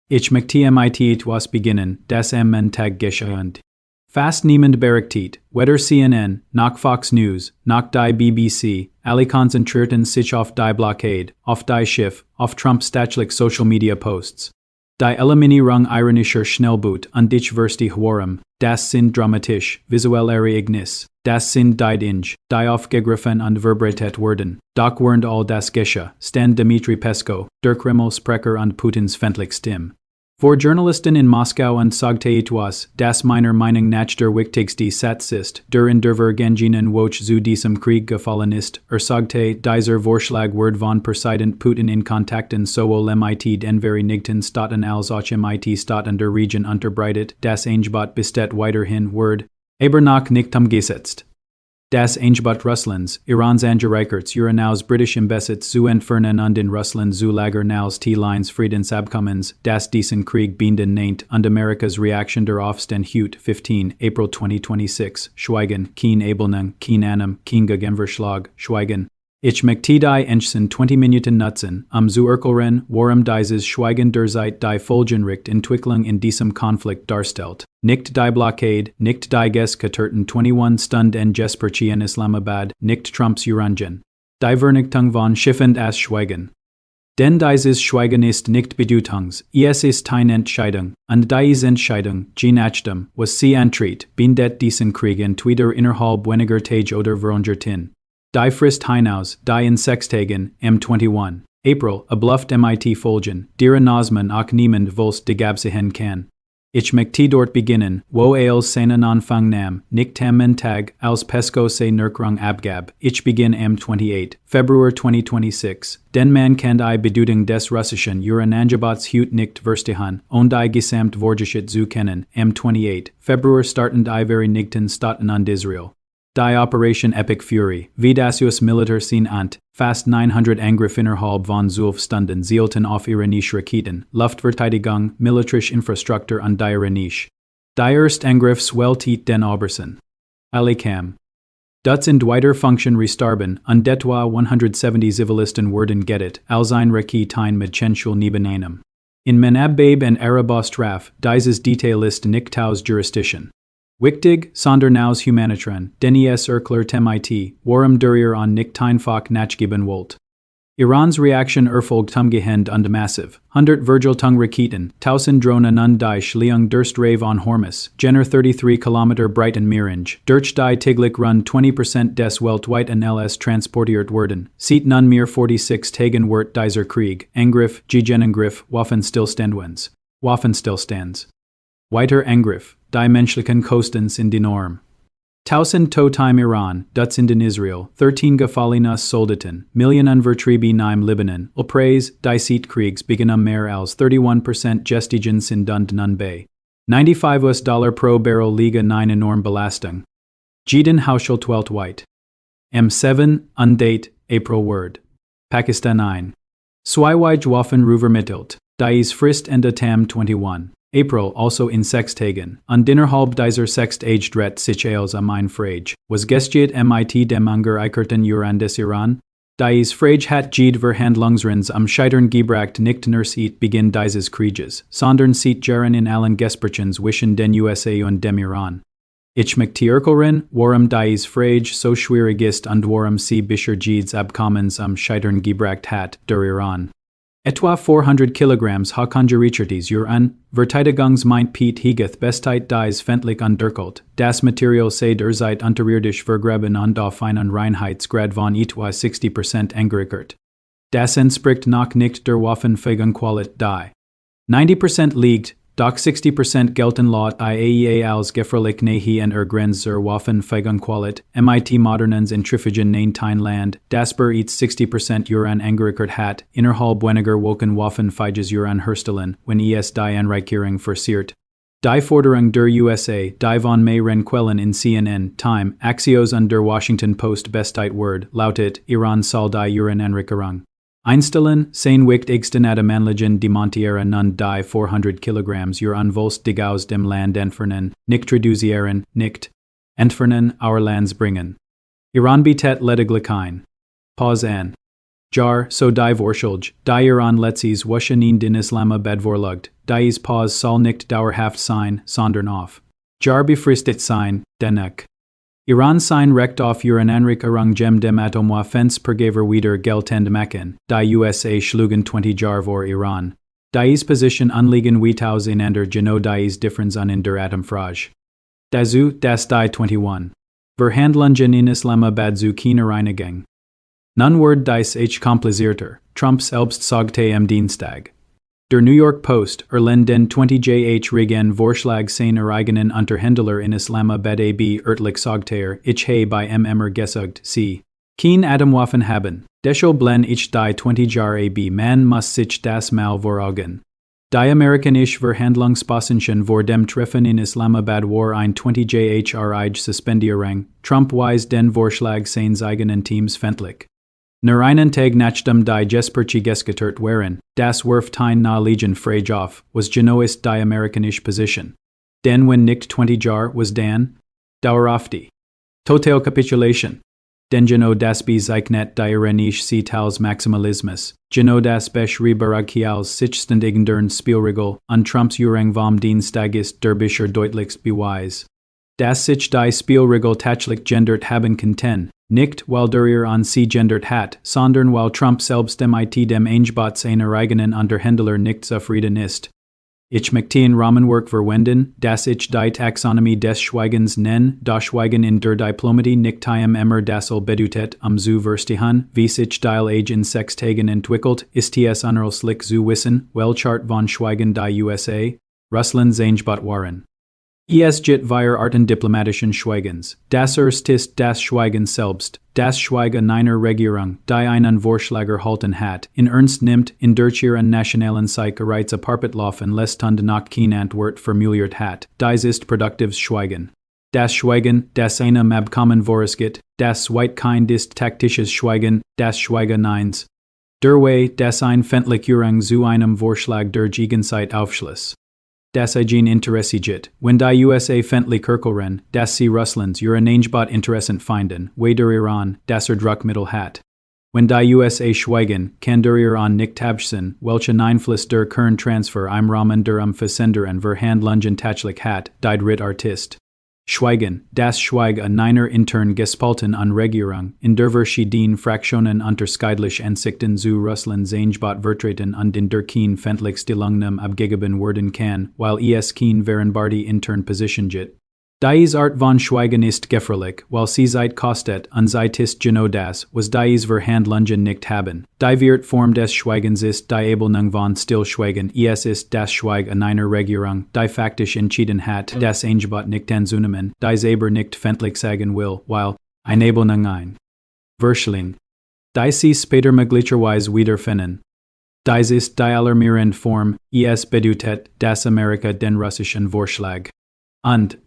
Ich möchte mit etwas beginnen, das Tag geschehen. Fast niemand berichtet, weder CNN, noch Fox News, noch die BBC, alle konzentrierten sich auf die Blockade, auf die Schiff, auf Trumps staatliche Social Media Posts. Die Eliminierung ironischer Schnellboot und dich Versti Horum, das sind dramatisch, visuelle Ereignis, das sind die Dinge, die aufgegriffen und verbreitet wurden. Doch während all das geschah, stand Dmitri Peskov, der Kreml-Sprecher und Putins feindliche Stimme. Vor Journalisten in Moskau und sagte etwas, das meiner Meinung nach der wichtigste Satz ist, der in der vergangenen Woche zu diesem Krieg gefallen ist, sagte, dieser Vorschlag wird von Präsident Putin in Kontakten sowohl mit den Vereinigten Staaten als auch mit Staaten der Region unterbreitet, das Angebot besteht weiterhin wird, aber noch nicht umgesetzt. Das Angebot Russlands, Irans angereicherts Uranaus British Besitz zu entfernen und in Russland zu lagern als T-Lines Friedensabkommens, das diesen Krieg binden nennt, und Amerikas Reaktion darauf stand heute, 15, April 2026, Schweigen, kein Ablehnung, kein Annahme, kein Gegenvorschlag, Schweigen. Ich möchte die nächsten 20 Minuten nutzen, zu erklären, warum dieses Schweigen derzeit die folgenrechte Entwicklung in diesem Konflikt darstellt. Nicht die Blockade, nicht die gescheiterten 21-Stunden Gespräche in Islamabad, nicht Trumps Uranien. Die Vernichtung von Schiffen as Schweigen. Denn dieses Schweigen ist nicht Bedeutungs, es ist eine Entscheidung, und diese Entscheidung, je nachdem, was sie antritt, bindet diesen Krieg entweder innerhalb weniger Tage oder weniger. Die Frist hinaus, die in 6 Tagen, M21, April, abluft mit Folgen, deren Osman auch niemand volst gegabsichen kann. Ich möchte dort beginnen, wo als seinen Anfang nahm, nicht am Tag, als Peskov se Nurkrung abgab. Ich beginn am 28. Februar 2026, denn man kann die Bedeutung des russischen Uranangebots heute nicht verstehen, und die gesamt Vorgeschichte zu kennen. Am 28. Februar starten die Vereinigten Staaten und Israel. Die Operation Epic Fury, wie das US Militär sin ant, fast 900 Angriffe innerhalb von 12 Stunden zielten auf iranische Raketen, Luftverteidigung, militärische Infrastruktur und die iranische. Die erste Angriff swellt den Obersten. Alle kam. Dutzend weiter Function restarben, und etwa 170 Zivilisten wurden gerettet, als ein Raketen mit Chenschul neben einem. In Manabbabe und Arabostraf, dieses Detail ist nicht aus Jurisdiction. Wichtig, Sondernaus Humanitran, denn es erklärt mit, warum der an nicht einfach nachgeben wollt. Irans Reaktion erfolgt umgehend und massiv, 100 Virgiltung Raketen, 1000 Drohnen und die Schliung Durstrave on Hormus, Jenner 33 km breiten Meerange, durch die täglich rund 20% des weltweiten LS transportiert werden, sieht nun mehr 46 Tagen wird dieser Krieg, Angriff, Gegenangriff, Waffenstillstands. Weiter Angriff, die menschlichen Kosten sind enorm. 1000 Tote Iran, Dutzend in Israel, 13 gefallene Soldaten, Millionen Vertrieben im Libanon, Preis, die Kriegs beginnen mehr als 31% Gestiegen sind und nun bei. $95 pro Barrel liegen eine enorm Belastung. Jeden Haushalt weltweit. M7, Undate, April Word. Pakistan ein. Zweiwege Waffen übermittelt, dies Frist Ende Tam 21. April also in 6 Tagen, und innerhalb dieser 6 Tage dreht sich als ein Frage, was gestiert mit dem angereicherten Uran des Iran? Dies Frage hat jede Verhandlungsrunde Scheitern gebracht nicht nur seit Beginn dieses Krieges, sondern seit Jahren in allen Gesprächen zwischen den USA und dem Iran. Ich möchte erklären, warum dies Frage so schwierig ist und warum sie bisher jedes Abkommens Scheitern gebracht hat, der Iran. Etwa 400 Kilograms Hakonjerichertes Uran, Verteidigungsmeint Pete Hegeth Bestheit dies feindlich unterkalt, das Material sei derzeit unterirdisch vergraben und auf einen Reinheitsgrad von etwa 60% angerichert. Das entspricht noch nicht der Waffenfähigen Qualität. 90% liegt, doch 60% gelten laut IAEA als gefährlich nahe an Grenze Waffenfähigen Qualität, mit modernen Zentrifugen in Land, das bereits 60% Uran angerichert hat, innerhalb weniger Wochen waffenfähiges Uran herstellen, wenn es die Anreicherung forciert. Die Forderung der USA, die von mehreren Quellen in CNN, Time, Axios und der Washington Post Bestheit Word, lautet, Iran soll die Urananreicherung einstellen, sein wichtigsten Adamanlagen demontieren und die 400 Kilograms Uran volstig aus dem Land entfernen, nicht reduzieren, nicht entfernen, our lands bringen. Iran bietet lediglich ein. Pause an. Jar, so die Vorschulj, die Iran letztes Washington in Islamabad vorlugt, dies Pause soll nicht dauerhaft sein, sondern auf. Jar befristet sein, denek. Iran sein Recht auf ihren Anrickerung gem dem Atomwaffens pergever wieder geltend machen, die USA schlugen 20 Jar vor Iran. Dies Position anliegen weitaus einander genau dies Differenz an in der Atomfrage. Dazu, das die 21. Verhandlungen in Islamabad zu keiner Einigung. Nun wird dies komplizierter, Trump selbst sagte am Dienstag. Der New York Post den 20 Regen Vorschlag seiner eigenen Unterhändler in Islamabad ab örtlich sagte ich habe bei Emmer gesagt, sie kein Atomwaffen haben, deshalb blen ich die 20 Jahre ab man muss sich das mal vor Augen. Die amerikanische Verhandlungsposition vor dem Treffen in Islamabad war ein 20 Jahre Suspendierung, Trump weist den Vorschlag seines eigenen Teams fendlich. Nur einen Tag nachdem die Gespräche gestartet waren, das wirft ein naheliegend Frage auf, was genau ist die amerikanische Position. Denn wenn nicht 20 Jahre was dann? Dauerhaft die Total Capitulation. Denn genau das bezeichnet die iranische Sicht als Maximalismus, genau das beschreibt als sichständigeren Spielregel, an Trumps Führung vom Dienstag ist der bisher deutlichst Beweis. Dass sich die Spielregel tatsächlich gendert haben könnten, nicht weil der Iran sie gendert hat, sondern weil Trump selbst mit dem Angebot seiner eigenen Unterhändler nicht zufrieden ist. Ich möchte ein Rahmenwerk verwenden, das ich die Taxonomie des Schweigens nenne, das Schweigen in der Diplomatie nicht immer das bedeutet, zu verstehen, wie sich die Age in 6 Tagen entwickelt, ist es unerlässlich zu wissen, welche Art von Schweigen die USA, Russlands Angebot waren. Es gibt vier Arten diplomatischen Schweigens. Das erste ist das Schweigen selbst, das Schweigen einer Regierung, die einen Vorschlag erhalten hat, in Ernst nimmt, in der ihren nationalen Sicherheits laufen lässt und noch kein Antwort formuliert hat. Dies ist produktives Schweigen. Das Schweigen, das einem Abkommen vorausgeht, das zweite Kind ist taktisches Schweigen, das Schweigen 1. Der Way, das ein Fendlichung zu einem Vorschlag der Gegenzeit aufschluss. Das eigen Interesse geht, wenn die USA fendlich kirkeln, dass sie Russlands ihren Angebot interessant finden, wie der Iran, das Druckmittel hat. Wenn die USA schweigen, kann der Iran nicht abschätzen, welchen Einfluss der Kerntransfer im Rahmen der Versenderen Verhandlungen tatsächlich hat, die dritte Artist. Schweigen, das Schweig einer intern gespalten an Regierung, in der verschiedenen Fraktionen unterschiedlich Ansichten zu Russlands Angebot vertreten und in der kein fendlich Stellungnahme abgegeben werden kann, weil es kein Vereinbarte intern Position gibt. Dies Art von Schweigen ist gefährlich, weil sie Zeit kostet und Zeit ist genau das, was dies Verhandlungen nicht haben. Die Wirt Form des Schweigens ist die Ablehnung von Stillschweigen, es ist das Schweig einer Regierung, die faktisch entschieden hat, das Angebot nicht anzunehmen, dies aber nicht fendlich sagen will, weil eine Ablehnung ein Verschling. Dies sie später möglicherweise wiederfinden. Dies ist die alarmierende Form, es bedeutet, dass Amerika den russischen Vorschlag und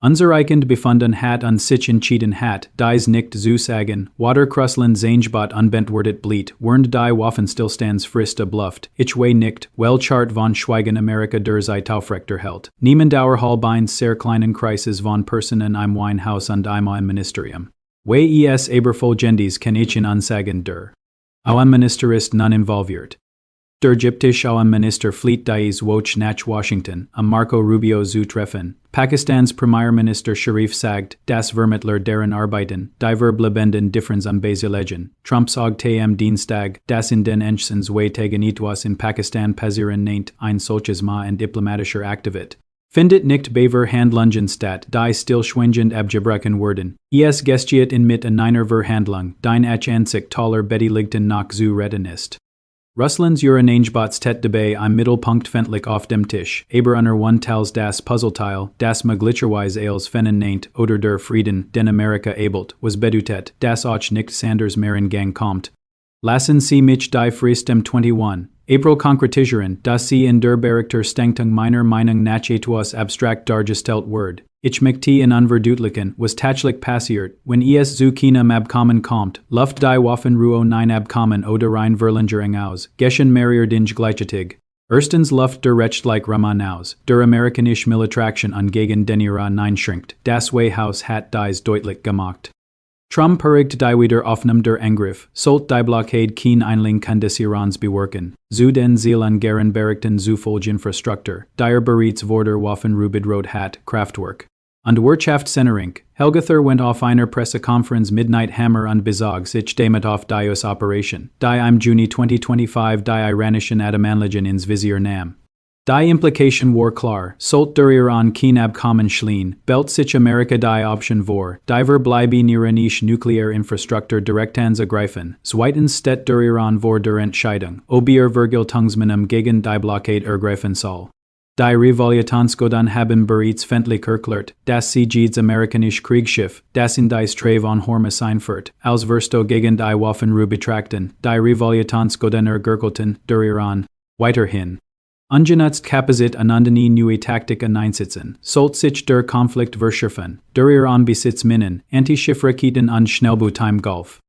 unzureichend befunden hat und sich entschieden hat, dies nicht zu sagen, water Russlands Angebot unbeantwortet blieb, während die Waffenstillstandsfrist blufft, ich weiß nicht, welche Art von Schweigen Amerika der Zeit aufrechterhält. Niemand außerhalb eines sehr kleinen Kreises von Personen im Weinhaus und im Ministerium. Wie es aber vollständig kann ich Ihnen sagen, der Außenminister ist non involviert. Der ägyptische Außenminister fliegt dies Woche nach Washington, Marco Rubio zu treffen. Pakistans Premierminister Sharif sagt, das Vermittler deren Arbeiten, die verbliebenen Differenz beselegen. Trump sagte am Dienstag, dass in den Enchsens Wetagen etwas in Pakistan passieren nennt, ein solches Ma und diplomatischer Aktivit. Findet nicht bei Verhandlungen statt, die stillschweigend abgebrochen wurden. Es gestiert in mit einer Verhandlung, dein Ansicht toller Beteiligten noch zu retten ist. Russlands ihren Angebot steht dabei im Mittelpunkt fendlich auf dem Tisch, aber unter one teils das Puzzleteil, das möglicherweise als Fennen nennt, oder der Frieden, den Amerika abelt, was bedeutet, dass auch nicht Sanders mehr in Gang kommt. Lassen Sie mich die Frist dem 21. April konkretisieren, dass sie in der Berichterstattung meiner Meinung nach etwas abstrakt dargestellt wird. Ich möchte in unverdeutlichen, was tatsächlich passiert, wenn es zu keinem Abkommen kommt, luft die Waffenruhe ein Abkommen oder ein Verlängerung aus, geschehen mehrere Dinge gleichzeitig. Erstens luft der rechtliche Rahmen aus, der amerikanische Militärakt an gegen den Iran einschränkt, das White House hat dies deutlich gemacht. Trumperigt die wieder Aufnahme der Angriff, sollt die Blockade kein Einling kann des Irans bewerken, zu den Zielen gern Berichten zu Infrastruktur, der bereits Vorder Waffen rubidrot hat, Kraftwerk. Und Wirtschaftssennerink, Helgather went auf einer Pressekonferenz Midnight Hammer und besog sich damit auf die Operation, die im Juni 2025 die iranischen Atomanlagen ins Visier nahm. Die Implication war klar, sollt der Iran kein Abkommen schließen, belt sich Amerika die Option vor, die bleiben iranische nukleare Infrastruktur direktans ergreifen, zweitens steht der Iran vor der Entscheidung, ob Vergeltungsminimum gegen die Blockade ergreifen soll. Die Revolutionskodan haben bereits fendlich erklärt, dass sie jedes amerikanische Kriegsschiff, das in die Strait von Hormuz einfährt, als Versto gegen die Waffen betrachten, die Revolutionskodan ergürtelten, der Iran, weiterhin. Ungenutzt Kapazit anandani neue Taktiken einsetzen, sollt sich der Konflikt verschärfen, der Iran besitzt Minen, Antischiffraketen und Schnellboot im Golf.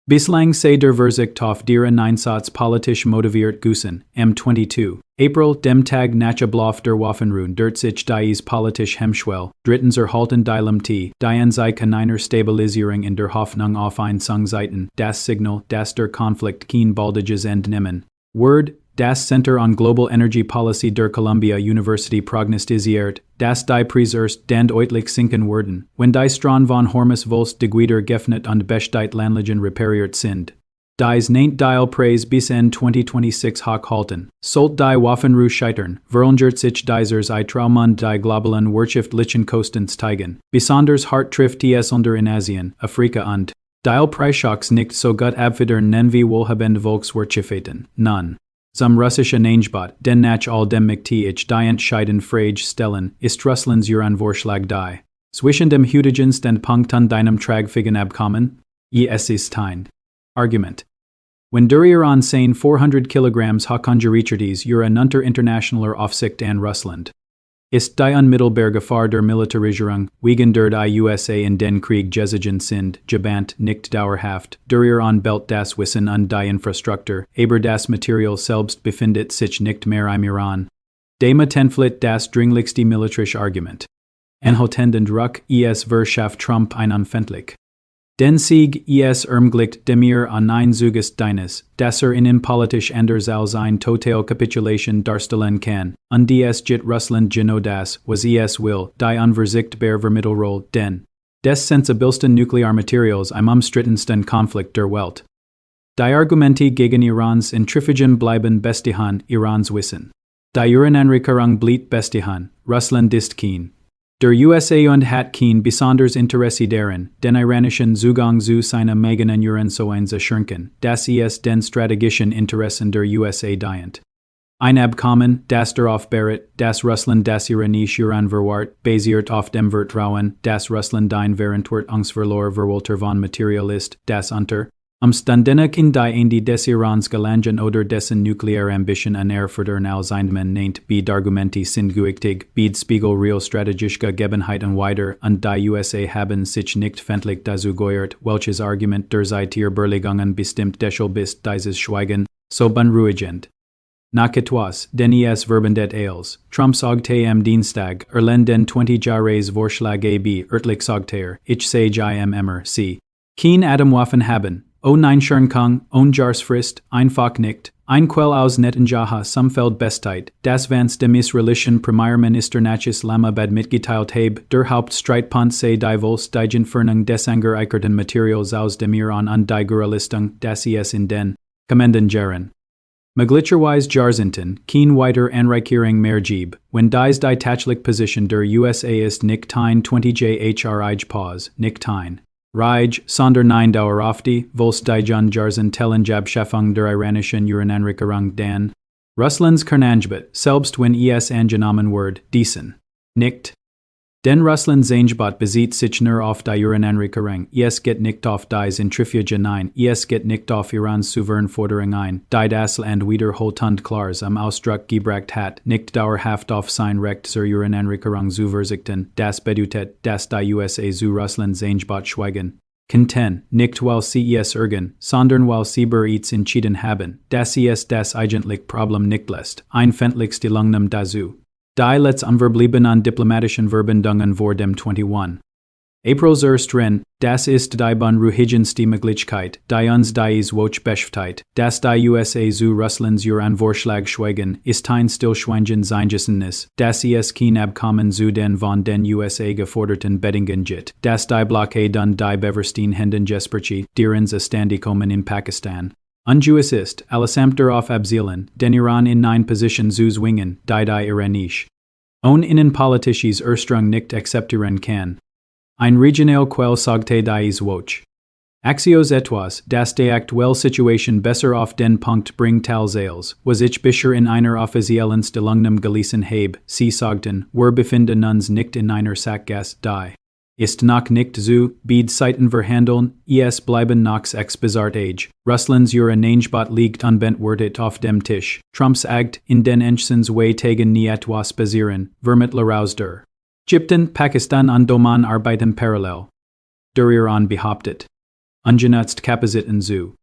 Bislang sei der Verzicht auf deren Einsatz politisch motiviert gewesen, M22. April, dem Tag nach Ablauf der Waffenruhe durch sich dies politisch Hemmschwell, drittens erhalten die Lemti, die an sich keiner Stabilisierung in der Hoffnung auf ein Sangseiten, das Signal, dass der Konflikt kein baldiges Ende nehmen. Word, das Center on Global Energy Policy der Columbia University prognostiziert, dass die Preise den deutlich sinken werden, wenn die Straßen von Hormuz Volst de Guider geöffnet und besteit Landlagen repariert sind. Dies nennt die Preis bis Ende 2026 hochhalten, sollt die Waffenruhe scheitern, verlangert sich dieses Traumund die globalen wirtschaftlichen Kosten steigen, besonders hart trifft es unter in Asien, Afrika und die Preisschocks nicht so gut abfedern wie wohlhabende Volkswirtschaften, none. Zum russischen Angebot, den nach all dem Mektiich die Entscheiden Frage stellen, ist Russlands Uranvorschlag die. Zwischen dem heutigen Standpunkt und deinem tragfähigen Abkommen? Es ist ein Argument. Wenn der Iran seine 400 Kilograms hochkonjunkturiertes Uran unter internationaler Aufsicht an Russland ist die unmittelbare Gefahr der Militarisierung, wegen der die USA in den Krieg gezogen sind, gebannt, nicht dauerhaft, der Iran belt das Wissen und die Infrastruktur, aber das Material selbst befindet sich nicht mehr im Iran. Damit entflitt das dringlichste militärische Argument. Anhaltenden Druck, verschafft Trump ein anfänglich. Den Sieg ermöglicht demir an ein Zuges deines, dass innenpolitisch anders als ein Total Capitulation darstellen kann, und dies jit Russland genau das, was will, die unversichtbar Vermittelrolle, den des sensibilsten Nuklearmaterials im umstrittensten Konflikt der Welt. Die Argumente gegen Irans Intrifigen bleiben bestihan, Irans Wissen. Die Urananrickerung blieb bestihan, Russland ist kein. Der USA und hat kein besonders Interesse daran, den iranischen Zugang zu seiner eigenen Uran zu einzuschränken, dass es den strategischen Interessen der USA dient. Ein Abkommen, das darauf beruht, dass Russland das iranische Uran verwahrt, basiert auf dem Vertrauen, dass Russland ein Verantwortungsverlor verwalter von Material ist, das unter Umständen die Ende des Irans gelangen oder dessen nukleare Ambition an erfordern als Eindman nennt, Argumente sind gewichtig, Spiegel real strategische Gegebenheiten weiter, und die USA haben sich nicht fendlich dazu gehört, welches Argument der seit ihr Berlegungen bestimmt deshalb ist dieses Schweigen, so beunruhigend. Nach etwas, den es verbandet als, Trump sagte am Dienstag, den 20 Jahres Vorschlag örtlich sagte ich sage immer sie. Kein Atomwaffen haben. Nein Schernkung, Jahresfrist, einfach nicht, ein Quell aus Netanyahu Sumfeld Besteit, das vans dem israelischen Premierminister nach Islamabad mitgeteilt habe, der Hauptstreitpunkt sei die Volksentfernung des angereicherten Materials aus dem Iran und die Gerlistung, das es in den Kommenden Jahren möglicherweise Jahrzehnten kein weiter Anreicherung mehr gib, wenn dies die tatsächliche Position der USA ist nicht ein 20 Pause, nicht ein Raj, sonder nein dauerhafte, Volksdijan Jarzen Tellenjabschaffung der iranischen Urananrickerung dan. Russlands Kernangebot, selbst wenn es angenommen wird, diesen. Nicht. Den Russlands Angebot besieht sich nur auf die Urananrickerung, es geht nicht auf dies Intrifigen ein, es geht nicht auf Irans souverän Forderung ein, die das Land wiederholtend klars am Ausdruck gebracht hat, nicht dauerhaft auf sein Recht zur Urananrickerung zu verzichten, das bedeutet, dass die USA zu Russlands Angebot schweigen. Conten, nicht weil sie es ärgern, sondern weil sie bereits entschieden haben, dass es das eigentlich Problem nicht lässt, ein fendlichste Lungnum dazu. Die letzt unverblieben an diplomatischen Verbindungen vor dem 21. Aprils Ren, das ist die Bunruhigenste Möglichkeit, die uns dies Woche beschäftigt, dass die USA zu Russlands Vorschlag schweigen, ist ein Stillschweigen Seingessenes, dass es kein Abkommen zu den von den USA geforderten Bedingungen gibt, dass die Blockade und die Beverstein Händen Gespräche, deren Standkommen in Pakistan. Ungewiss ist, allesamt darauf abzielen, den Iran in eine Position zu zwingen, die iranisch. Ohne innenpolitisches Ursprung nicht akzeptieren kann. Ein regional Quell sagte dies Woche. Axios etwas, das die aktuelle Situation besser auf den Punkt bringt als sales, was ich bisher in einer offiziellen Stellungnahme gelesen habe, sie sagten, wir befinden uns nicht in einer Sackgasse, die ist noch nicht zu, beide Seiten verhandeln, es bleiben noch exposart age, Russlands Angebot liegt unbeantwortet auf dem Tisch, Trumps Akt in den Enchsens Way tegen nie etwas basieren, vermit der. Ägypten, Pakistan und Oman arbeiten parallel. Der Iran behauptet. Ungenutzt Kapaziten zu.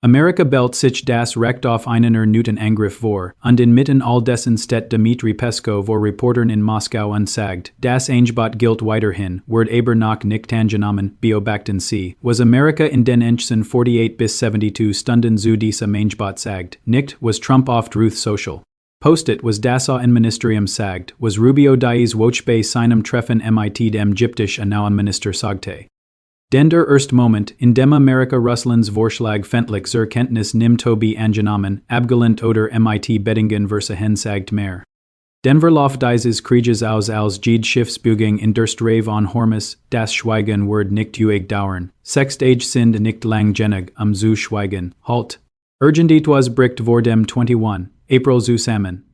Amerika bellt sich das Recht auf einen erneuten Angriff vor, und inmitten all dessen steht Dmitri Peskov vor Reportern in Moskau und sagt, das Angebot gilt weiterhin, wird aber noch nicht angenommen, beobachten sie, was Amerika in den nächsten 48 bis 72 Stunden zu diesem Angebot sagt, nicht, was Trump auf Truth Social postet, was das Innenministerium sagt, was Rubio dies Woche bei seinem Treffen mit dem ägyptischen Außenminister sagte. Den der erste Moment, in dem Amerika Russlands Vorschlag fendlich zur Kenntnis nimmt Tobi angenommen, abgelehnt oder mit Bedingungen versehen sagt mehr. Den Verlauf dieses Krieges aus als jede Schiffsbügung in der Strave on Hormus, das Schweigen wird nicht ewig dauern, Sechstage sind nicht lang genug, zu schweigen, halt. Urgentitwas bricht vor dem 21. April zusammen.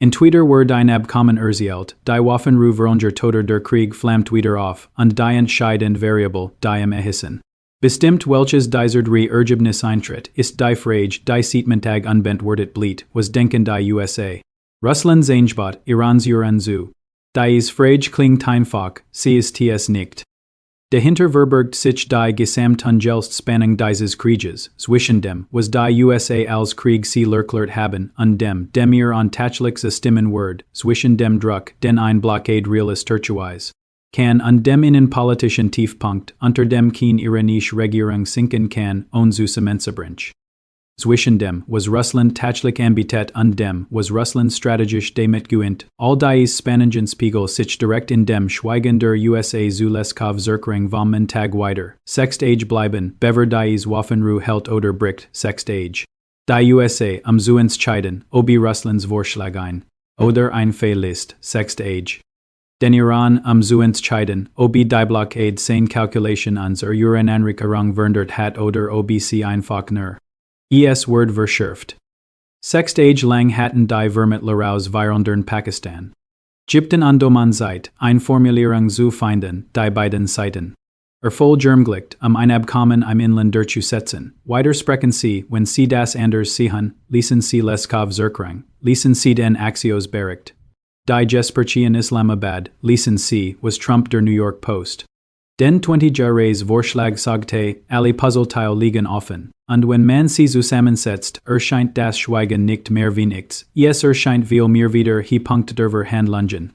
In Twitter wird ein Abkommen erzielt, die Waffenruhe Toter der Krieg flammt wieder auf, und die entscheidende Variable, die im Erhissen. Bestimmt welches dieser Ergebnis eintritt, ist die Frage, die Siedmentag unbeantwortet blieb, was denken die USA. Russlands Angebot, Irans zu. Dies Frage klingt einfach, sie ist es nicht. Dahinter verbirgt sich die Gesamthandelst Spannung dieses Krieges, zwischen dem, was die USA als Krieg sie erklärt haben, und dem ihr tatsächlich stimmen wird, zwischen dem Druck, den ein Blockade realist tertuweise kann und dem innenpolitischen Tiefpunkt, unter dem kein iranische Regierung sinken kann, ohne Zusammenbruch. Zwischen dem, was Russland tatsächlich anbietet und dem, was Russland strategisch damit gewinnt, all dies Spannungen Spiegel sich direkt in dem Schweigen der USA zu Leskov Zerkring vom Tag weiter, Sechstage bleiben, bever dies Waffenruhe hält oder bricht, Sechstage. Die USA zu entscheiden, ob Russlands Vorschlag ein oder ein Fehlist, Sechstage. Den Iran zu entscheiden, ob die Blockade seine Kalkulation ans Anrickerung verndert hat oder ob sie einfach nur es Word verschärft. Sechstage lang hatten die Vermittleraus virundern Pakistan. Ägypten und Oman Zeit, eine Formulierung zu finden, die beiden Seiten. Erfolggermglicht, ein Abkommen im Inland durchzusetzen. Weiter sprechen sie, wenn sie das anders sehen, ließen sie Leskov Zerkring, ließen sie den Axios bericht. Die Gespräche in Islamabad, ließen sie, was Trump der New York Post. Den 20 Jahres Vorschlag sagte, alle Puzzleteile liegen offen, und wenn man sie zusammensetzt, erscheint das Schweigen nicht mehr wie nichts, es erscheint viel mehr wieder die Punkt der Verhandlungen,